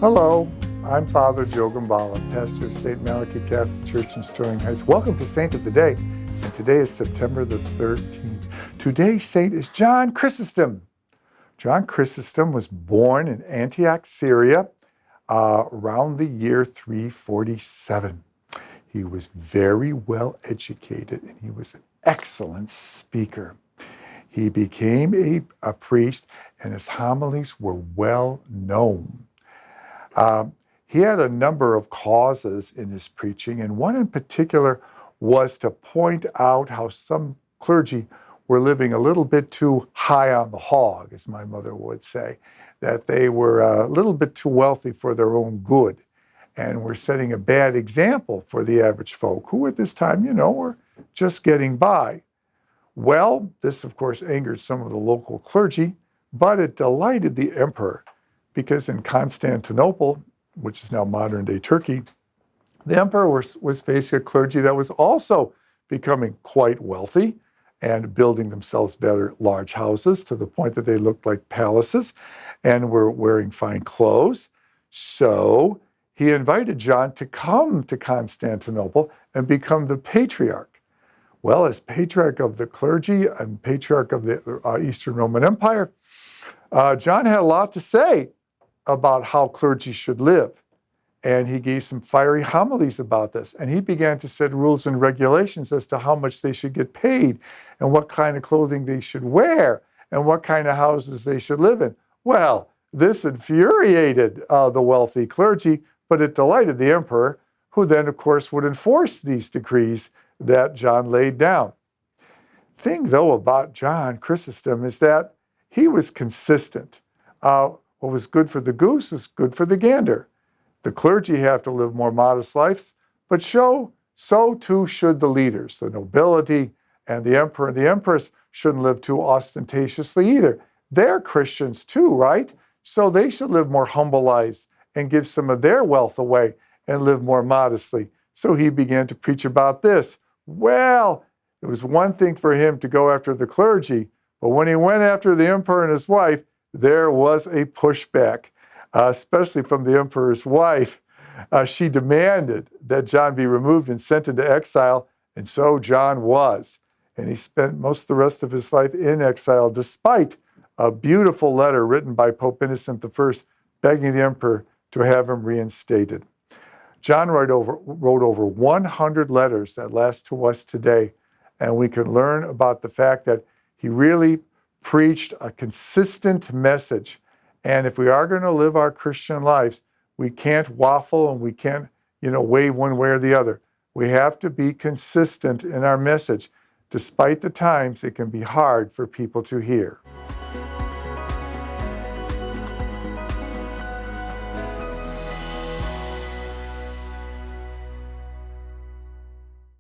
Hello, I'm Father Joe Gambala, pastor of St. Malachy Catholic Church in Sterling Heights. Welcome to Saint of the Day, and today is September the 13th. Today's saint is John Chrysostom. John Chrysostom was born in Antioch, Syria, around the year 347. He was very well educated, and he was an excellent speaker. He became a priest, and his homilies were well known. He had a number of causes in his preaching, and one in particular was to point out how some clergy were living a little bit too high on the hog, as my mother would say, that they were a little bit too wealthy for their own good, and were setting a bad example for the average folk, who at this time, were just getting by. Well, this, of course, angered some of the local clergy, but it delighted the emperor, because in Constantinople, which is now modern-day Turkey, the emperor was facing a clergy that was also becoming quite wealthy and building themselves very large houses to the point that they looked like palaces and were wearing fine clothes. So he invited John to come to Constantinople and become the patriarch. Well, as patriarch of the clergy and patriarch of the Eastern Roman Empire, John had a lot to say about how clergy should live. And he gave some fiery homilies about this. And he began to set rules and regulations as to how much they should get paid and what kind of clothing they should wear and what kind of houses they should live in. Well, this infuriated the wealthy clergy, but it delighted the emperor, who then, of course, would enforce these decrees that John laid down. The thing, though, about John Chrysostom is that he was consistent. What was good for the goose is good for the gander. The clergy have to live more modest lives, but so too should the leaders. The nobility and the emperor and the empress shouldn't live too ostentatiously either. They're Christians too, right? So they should live more humble lives and give some of their wealth away and live more modestly. So he began to preach about this. Well, it was one thing for him to go after the clergy, but when he went after the emperor and his wife, there was a pushback, especially from the emperor's wife. She demanded that John be removed and sent into exile, and so John was. And he spent most of the rest of his life in exile, despite a beautiful letter written by Pope Innocent I begging the emperor to have him reinstated. John wrote over 100 letters that last to us today, and we can learn about the fact that he really preached a consistent message. And if we are going to live our Christian lives, we can't waffle and we can't, wave one way or the other. We have to be consistent in our message. Despite the times, it can be hard for people to hear.